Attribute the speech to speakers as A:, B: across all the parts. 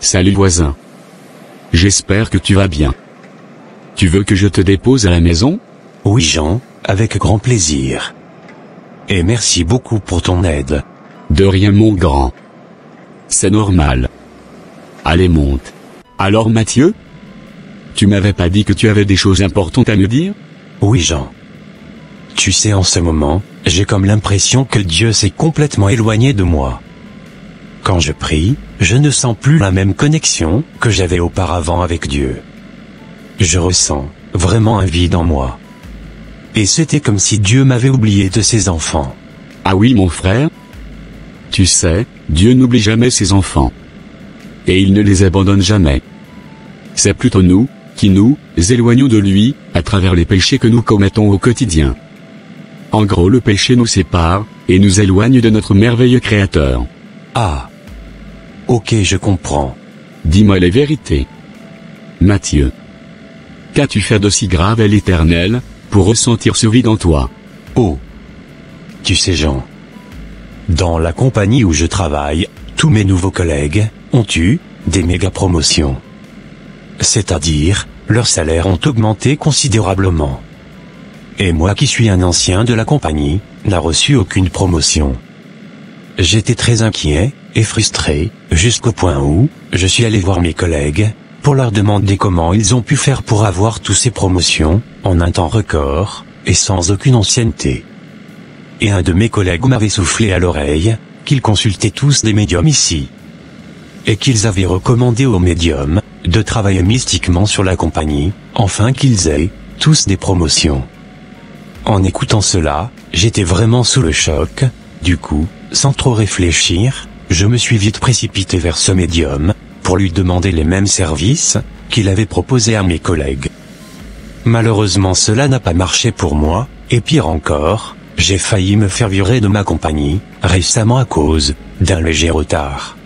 A: Salut voisin. J'espère que tu vas bien. Tu veux que je te dépose à la maison?
B: Oui Jean, avec grand plaisir. Et merci beaucoup pour ton aide.
A: De rien mon grand. C'est normal. Allez monte. Alors Mathieu? Tu m'avais pas dit que tu avais des choses importantes à me dire?
B: Oui Jean. Tu sais, en ce moment, j'ai comme l'impression que Dieu s'est complètement éloigné de moi. Quand je prie, je ne sens plus la même connexion que j'avais auparavant avec Dieu. Je ressens vraiment un vide en moi. Et c'était comme si Dieu m'avait oublié de ses enfants.
A: Ah oui mon frère? Tu sais, Dieu n'oublie jamais ses enfants. Et il ne les abandonne jamais. C'est plutôt nous, qui nous éloignons de lui, à travers les péchés que nous commettons au quotidien. En gros, le péché nous sépare, et nous éloigne de notre merveilleux Créateur.
B: Ah. Ok, je comprends.
A: Dis-moi les vérités. Mathieu. Qu'as-tu fait de si grave à l'Éternel, pour ressentir ce vide en toi?
B: Oh. Tu sais Jean. Dans la compagnie où je travaille, tous mes nouveaux collègues ont eu des méga promotions. C'est-à-dire, leurs salaires ont augmenté considérablement. Et moi qui suis un ancien de la compagnie, n'a reçu aucune promotion. J'étais très inquiet et frustré, jusqu'au point où je suis allé voir mes collègues pour leur demander comment ils ont pu faire pour avoir toutes ces promotions en un temps record et sans aucune ancienneté. Et un de mes collègues m'avait soufflé à l'oreille qu'ils consultaient tous des médiums ici. Et qu'ils avaient recommandé aux médiums de travailler mystiquement sur la compagnie, afin qu'ils aient tous des promotions. En écoutant cela, j'étais vraiment sous le choc. Du coup, sans trop réfléchir, je me suis vite précipité vers ce médium, pour lui demander les mêmes services qu'il avait proposés à mes collègues. Malheureusement cela n'a pas marché pour moi, et pire encore, j'ai failli me faire virer de ma compagnie, récemment à cause d'un léger retard.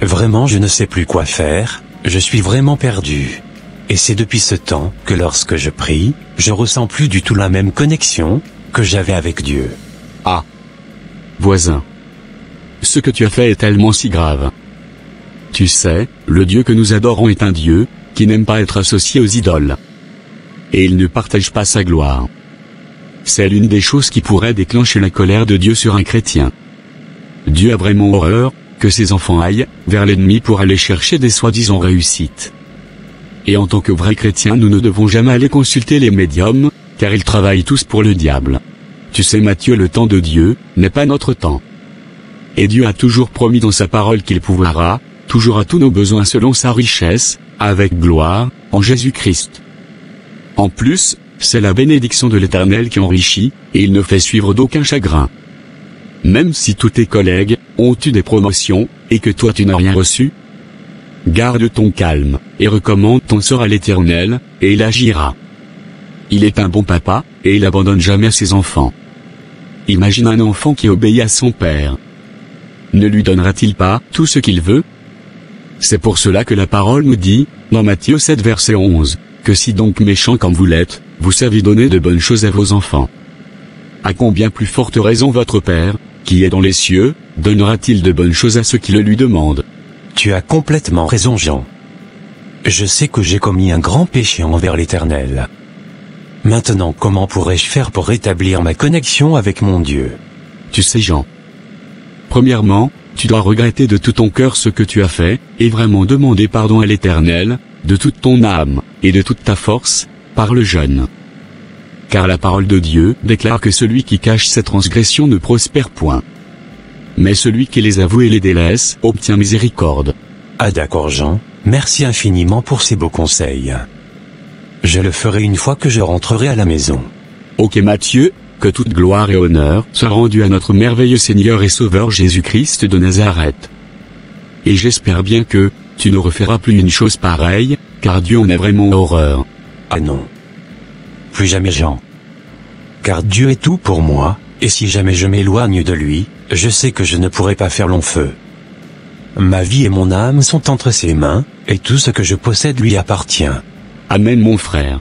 B: Vraiment je ne sais plus quoi faire, je suis vraiment perdu. Et c'est depuis ce temps que lorsque je prie, je ressens plus du tout la même connexion que j'avais avec Dieu.
A: Ah. Voisin. Ce que tu as fait est tellement si grave. Tu sais, le Dieu que nous adorons est un Dieu qui n'aime pas être associé aux idoles. Et il ne partage pas sa gloire. C'est l'une des choses qui pourrait déclencher la colère de Dieu sur un chrétien. Dieu a vraiment horreur que ses enfants aillent vers l'ennemi pour aller chercher des soi-disant réussites. Et en tant que vrais chrétiens, nous ne devons jamais aller consulter les médiums, car ils travaillent tous pour le diable. Tu sais Mathieu, le temps de Dieu n'est pas notre temps. Et Dieu a toujours promis dans sa parole qu'il pourvoira toujours à tous nos besoins selon sa richesse, avec gloire, en Jésus-Christ. En plus, c'est la bénédiction de l'Éternel qui enrichit, et il ne fait suivre d'aucun chagrin. Même si tous tes collègues ont eu des promotions, et que toi tu n'as rien reçu, garde ton calme, et recommande ton sort à l'Éternel, et il agira. Il est un bon papa, et il abandonne jamais ses enfants. Imagine un enfant qui obéit à son père. Ne lui donnera-t-il pas tout ce qu'il veut? C'est pour cela que la parole nous dit, dans Matthieu 7 verset 11, que si donc méchants comme vous l'êtes, vous savez donner de bonnes choses à vos enfants. À combien plus forte raison votre Père, qui est dans les cieux, donnera-t-il de bonnes choses à ceux qui le lui demandent?
B: Tu as complètement raison Jean. Je sais que j'ai commis un grand péché envers l'Éternel. Maintenant comment pourrais-je faire pour rétablir ma connexion avec mon Dieu?
A: Tu sais Jean. Premièrement, tu dois regretter de tout ton cœur ce que tu as fait, et vraiment demander pardon à l'Éternel, de toute ton âme, et de toute ta force, par le jeûne. Car la parole de Dieu déclare que celui qui cache ses transgressions ne prospère point. Mais celui qui les avoue et les délaisse obtient miséricorde.
B: Ah d'accord Jean, merci infiniment pour ces beaux conseils. Je le ferai une fois que je rentrerai à la maison.
A: Ok Mathieu, que toute gloire et honneur soient rendus à notre merveilleux Seigneur et Sauveur Jésus-Christ de Nazareth. Et j'espère bien que tu ne referas plus une chose pareille, car Dieu en a vraiment horreur.
B: Ah non. Plus jamais Jean. Car Dieu est tout pour moi, et si jamais je m'éloigne de lui, je sais que je ne pourrai pas faire long feu. Ma vie et mon âme sont entre ses mains, et tout ce que je possède lui appartient.
A: Amen mon frère.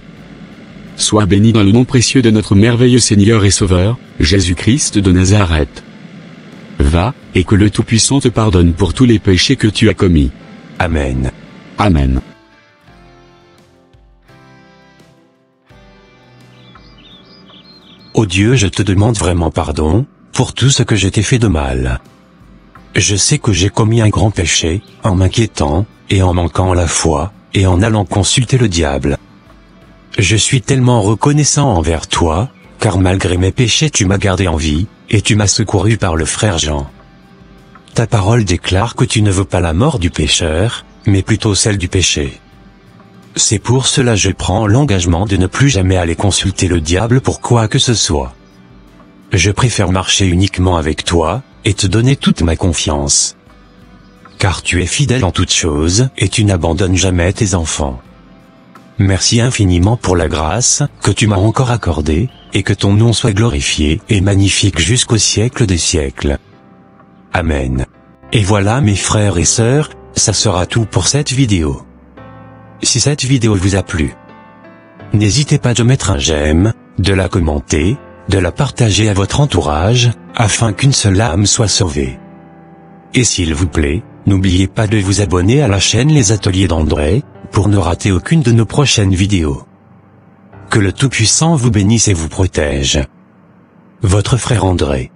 A: Sois béni dans le nom précieux de notre merveilleux Seigneur et Sauveur, Jésus-Christ de Nazareth. Va, et que le Tout-Puissant te pardonne pour tous les péchés que tu as commis.
B: Amen.
A: Amen.
B: Ô Dieu, je te demande vraiment pardon, pour tout ce que je t'ai fait de mal. Je sais que j'ai commis un grand péché, en m'inquiétant, et en manquant la foi, et en allant consulter le diable. Je suis tellement reconnaissant envers toi, car malgré mes péchés tu m'as gardé en vie, et tu m'as secouru par le frère Jean. Ta parole déclare que tu ne veux pas la mort du pécheur, mais plutôt celle du péché. C'est pour cela je prends l'engagement de ne plus jamais aller consulter le diable pour quoi que ce soit. Je préfère marcher uniquement avec toi, et te donner toute ma confiance. Car tu es fidèle en toutes choses, et tu n'abandonnes jamais tes enfants. Merci infiniment pour la grâce que tu m'as encore accordée, et que ton nom soit glorifié et magnifique jusqu'au siècle des siècles. Amen. Et voilà mes frères et sœurs, ça sera tout pour cette vidéo. Si cette vidéo vous a plu, n'hésitez pas de mettre un j'aime, de la commenter, de la partager à votre entourage, afin qu'une seule âme soit sauvée. Et s'il vous plaît, n'oubliez pas de vous abonner à la chaîne Les Ateliers d'André, pour ne rater aucune de nos prochaines vidéos. Que le Tout-Puissant vous bénisse et vous protège. Votre frère André.